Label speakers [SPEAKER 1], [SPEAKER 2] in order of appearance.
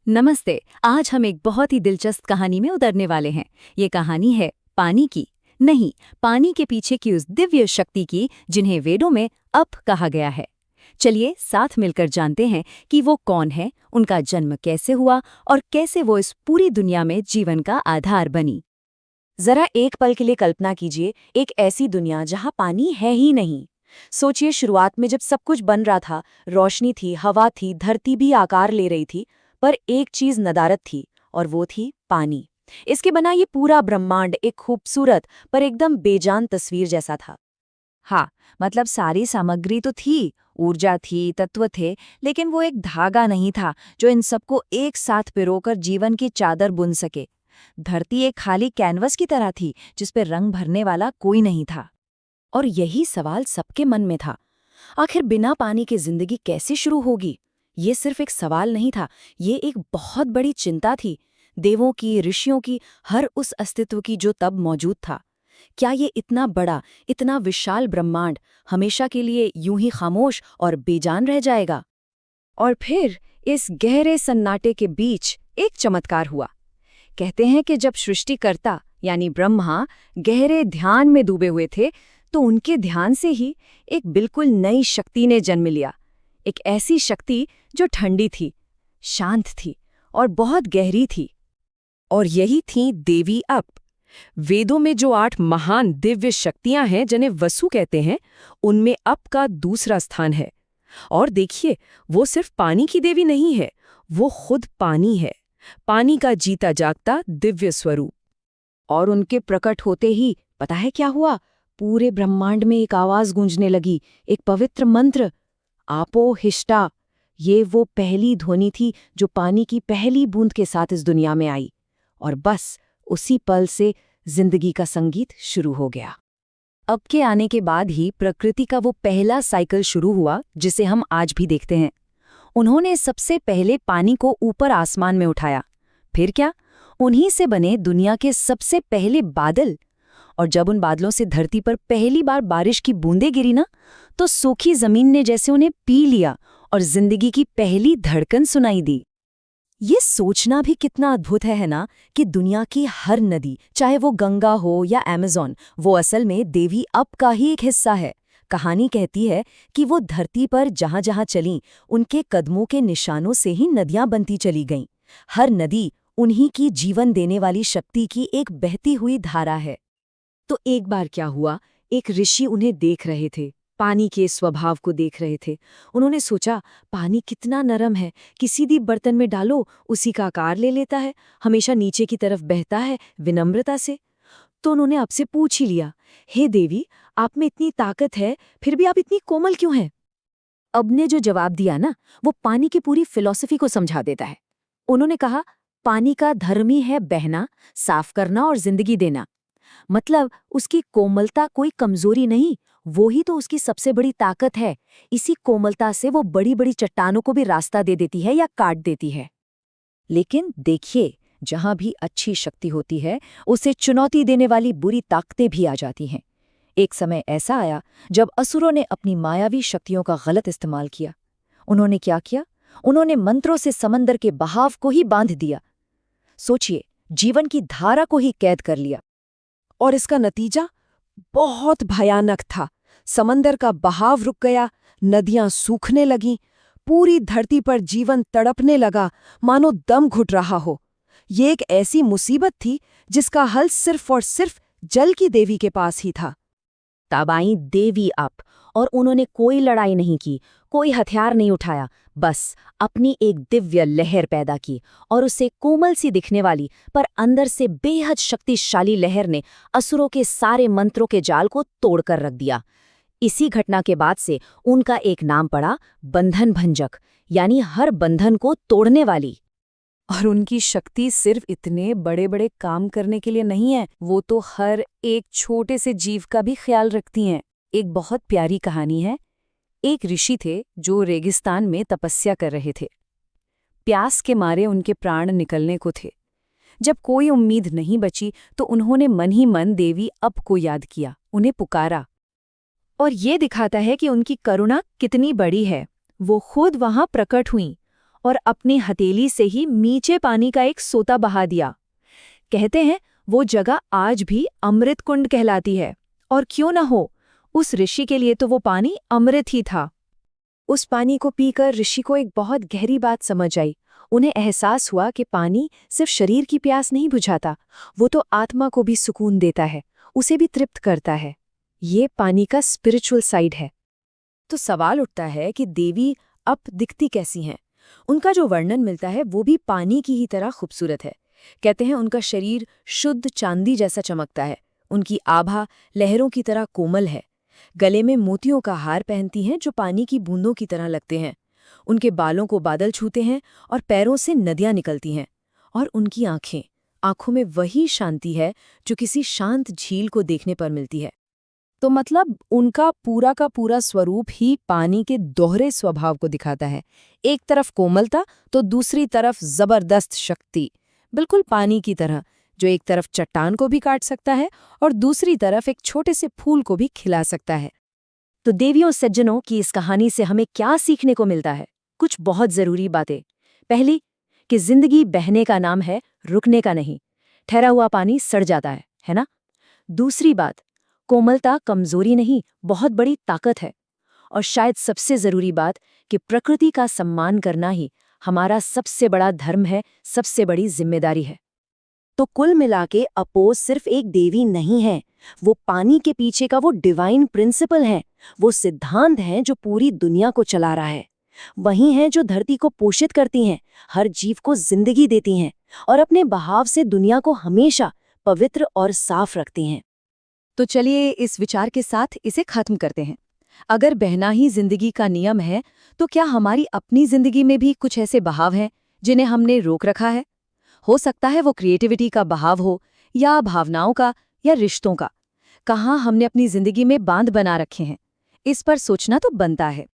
[SPEAKER 1] नमस्ते। आज हम एक बहुत ही दिलचस्प कहानी में उतरने वाले हैं। ये कहानी है पानी की, नहीं, पानी के पीछे की उस दिव्य शक्ति की जिन्हें वेदों में अप कहा गया है। चलिए साथ मिलकर जानते हैं कि वो कौन है, उनका जन्म कैसे हुआ और कैसे वो इस पूरी दुनिया में जीवन का आधार बनी।
[SPEAKER 2] जरा एक पल के लिए कल्पना कीजिए, एक ऐसी दुनिया जहां पानी है ही नहीं। सोचिए, शुरुआत में जब सब कुछ बन रहा था, रोशनी थी, हवा थी, धरती भी आकार ले रही थी, पर एक चीज नदारद थी, और वो थी पानी। इसके बिना ये पूरा ब्रह्मांड एक खूबसूरत पर एकदम बेजान तस्वीर जैसा था।
[SPEAKER 1] हाँ, मतलब सारी सामग्री तो थी, ऊर्जा थी, तत्व थे, लेकिन वो एक धागा नहीं था जो इन सबको एक साथ पिरोकर जीवन की चादर बुन सके। धरती एक खाली कैनवस की तरह थी जिस पे रंग भरने वाला कोई नहीं था। और यही सवाल सबके मन में था, आखिर बिना पानी की जिंदगी कैसे शुरू होगी। ये सिर्फ एक सवाल नहीं था, ये एक बहुत बड़ी चिंता थी, देवों की, ऋषियों की, हर उस अस्तित्व की जो तब मौजूद था। क्या ये इतना बड़ा, इतना विशाल ब्रह्मांड हमेशा के लिए यूं ही खामोश और बेजान रह जाएगा? और फिर इस गहरे सन्नाटे के बीच एक चमत्कार हुआ। कहते हैं कि जब सृष्टिकर्ता यानी ब्रह्मा गहरे ध्यान में डूबे हुए थे, तो उनके ध्यान से ही एक बिल्कुल नई शक्ति ने जन्म लिया। एक ऐसी शक्ति जो ठंडी थी, शांत थी और बहुत गहरी थी।
[SPEAKER 3] और यही थी देवी अप। वेदों में जो 8 महान दिव्य शक्तियां हैं जिन्हें वसु कहते हैं, उनमें अप का दूसरा स्थान है। और देखिए, वो सिर्फ पानी की देवी नहीं है, वो खुद पानी है, पानी का जीता जागता दिव्य स्वरूप।
[SPEAKER 2] और उनके प्रकट होते ही पता है क्या हुआ? पूरे ब्रह्मांड में एक आवाज गूंजने लगी, एक पवित्र मंत्र, आपो हिष्टा। ये वो पहली ध्वनि थी जो पानी की पहली बूंद के साथ इस दुनिया में आई। और बस उसी पल से जिंदगी का संगीत शुरू हो गया।
[SPEAKER 1] अब के आने के बाद ही प्रकृति का वो पहला साइकिल शुरू हुआ जिसे हम आज भी देखते हैं। उन्होंने सबसे पहले पानी को ऊपर आसमान में उठाया। फिर क्या, उन्हीं से बने दुनिया के सबसे पहले बादल। और जब उन बादलों से धरती पर पहली बार बारिश की बूंदें गिरी ना, तो सूखी जमीन ने जैसे उन्हें पी लिया और जिंदगी की पहली धड़कन सुनाई दी। ये सोचना भी कितना अद्भुत है ना, कि दुनिया की हर नदी, चाहे वो गंगा हो या अमेज़न, वो असल में देवी अप का ही एक हिस्सा है। कहानी कहती है कि वो धरती पर जहां जहां चलीं, उनके कदमों के निशानों से ही नदियां बनती चली गईं। हर नदी उन्हीं की जीवन देने वाली शक्ति की एक बहती हुई धारा है।
[SPEAKER 2] तो एक बार क्या हुआ, एक ऋषि उन्हें देख रहे थे, पानी के स्वभाव को देख रहे थे। उन्होंने सोचा, पानी कितना नरम है, किसी भी बर्तन में डालो उसी का आकार ले लेता है, हमेशा नीचे की तरफ बहता है विनम्रता से। तो उन्होंने आपसे पूछ ही लिया, हे देवी, आप में इतनी ताकत है, फिर भी आप इतनी कोमल क्यों हैं?
[SPEAKER 1] अब ने जो जवाब दिया ना, वो पानी की पूरी फिलॉसफी को समझा देता है। उन्होंने कहा, पानी का धर्म ही है बहना, साफ करना और जिंदगी देना। मतलब उसकी कोमलता कोई कमजोरी नहीं, वो ही तो उसकी सबसे बड़ी ताकत है। इसी कोमलता से वो बड़ी बड़ी चट्टानों को भी रास्ता दे देती है या काट देती है। लेकिन देखिए, जहां भी अच्छी शक्ति होती है, उसे चुनौती देने वाली बुरी ताकतें भी आ जाती हैं। एक समय ऐसा आया जब असुरों ने अपनी मायावी शक्तियों का गलत इस्तेमाल किया। उन्होंने क्या किया? उन्होंने मंत्रों से समंदर के बहाव को ही बांध दिया। सोचिए, जीवन की धारा को ही कैद कर लिया।
[SPEAKER 3] और इसका नतीजा बहुत भयानक था। समंदर का बहाव रुक गया, नदियां सूखने लगीं, पूरी धरती पर जीवन तड़पने लगा, मानो दम घुट रहा हो। ये एक ऐसी मुसीबत थी जिसका हल सिर्फ और सिर्फ जल की देवी के पास ही था।
[SPEAKER 1] तब आई देवी अप, और उन्होंने कोई लड़ाई नहीं की, कोई हथियार नहीं उठाया, बस अपनी एक दिव्य लहर पैदा की। और उसे कोमल सी दिखने वाली पर अंदर से बेहद शक्तिशाली लहर ने असुरों के सारे मंत्रों के जाल को तोड़कर रख दिया। इसी घटना के बाद से उनका एक नाम पड़ा, बंधन भंजक, यानी हर बंधन को तोड़ने वाली।
[SPEAKER 2] और उनकी शक्ति सिर्फ इतने बड़े बड़े काम करने के लिए नहीं है, वो तो हर एक छोटे से जीव का भी ख्याल रखती हैं। एक बहुत प्यारी कहानी है। एक ऋषि थे जो रेगिस्तान में तपस्या कर रहे थे। प्यास के मारे उनके प्राण निकलने को थे। जब कोई उम्मीद नहीं बची तो उन्होंने मन ही मन देवी अप को याद किया, उन्हें पुकारा। और ये दिखाता है कि उनकी करुणा कितनी बड़ी है। वो खुद वहां प्रकट हुईं और अपनी हथेली से ही नीचे पानी का एक सोता बहा दिया। कहते हैं वो जगह आज भी अमृत कुंड कहलाती है। और क्यों न हो, उस ऋषि के लिए तो वो पानी अमृत ही था। उस पानी को पीकर ऋषि को एक बहुत गहरी बात समझ आई। उन्हें एहसास हुआ कि पानी सिर्फ शरीर की प्यास नहीं बुझाता, वो तो आत्मा को भी सुकून देता है, उसे भी तृप्त करता है। ये पानी का स्पिरिचुअल साइड है।
[SPEAKER 3] तो सवाल उठता है कि देवी अब दिखती कैसी हैं? उनका जो वर्णन मिलता है वो भी पानी की ही तरह खूबसूरत है। कहते हैं उनका शरीर शुद्ध चांदी जैसा चमकता है, उनकी आभा लहरों की तरह कोमल है। गले में मोतियों का हार पहनती हैं जो पानी की बूंदों की तरह लगते हैं। उनके बालों को बादल छूते हैं और पैरों से नदियां निकलती हैं। और उनकी आंखों में वही शांति है जो किसी शांत झील को देखने पर मिलती है। तो मतलब उनका पूरा का पूरा स्वरूप ही पानी के दोहरे स्वभाव को दिखाता है। एक तरफ कोमलता तो दूसरी तरफ जबरदस्त शक्ति, बिल्कुल पानी की तरह, जो एक तरफ चट्टान को भी काट सकता है और दूसरी तरफ एक छोटे से फूल को भी खिला सकता है।
[SPEAKER 2] तो देवियों सज्जनों की इस कहानी से हमें क्या सीखने को मिलता है? कुछ बहुत जरूरी बातें। पहली, कि जिंदगी बहने का नाम है, रुकने का नहीं। ठहरा हुआ पानी सड़ जाता है ना? दूसरी बात, कोमलता कमजोरी नहीं, बहुत बड़ी ताकत है। और शायद सबसे जरूरी बात कि प्रकृति का सम्मान करना ही हमारा सबसे बड़ा धर्म है, सबसे बड़ी जिम्मेदारी है।
[SPEAKER 1] तो कुल मिला के अपोज सिर्फ एक देवी नहीं है, वो पानी के पीछे का वो डिवाइन प्रिंसिपल है, वो सिद्धांत है जो पूरी दुनिया को चला रहा है। वही है जो धरती को पोषित करती हैं, हर जीव को जिंदगी देती हैं और अपने बहाव से दुनिया को हमेशा पवित्र और साफ रखती हैं।
[SPEAKER 2] तो चलिए इस विचार के साथ इसे खत्म करते हैं। अगर बहना ही जिंदगी का नियम है, तो क्या हमारी अपनी जिंदगी में भी कुछ ऐसे बहाव हैं जिन्हें हमने रोक रखा है? हो सकता है वो क्रिएटिविटी का बहाव हो, या भावनाओं का, या रिश्तों का। कहाँ हमने अपनी जिंदगी में बांध बना रखे हैं? इस पर सोचना तो बनता है।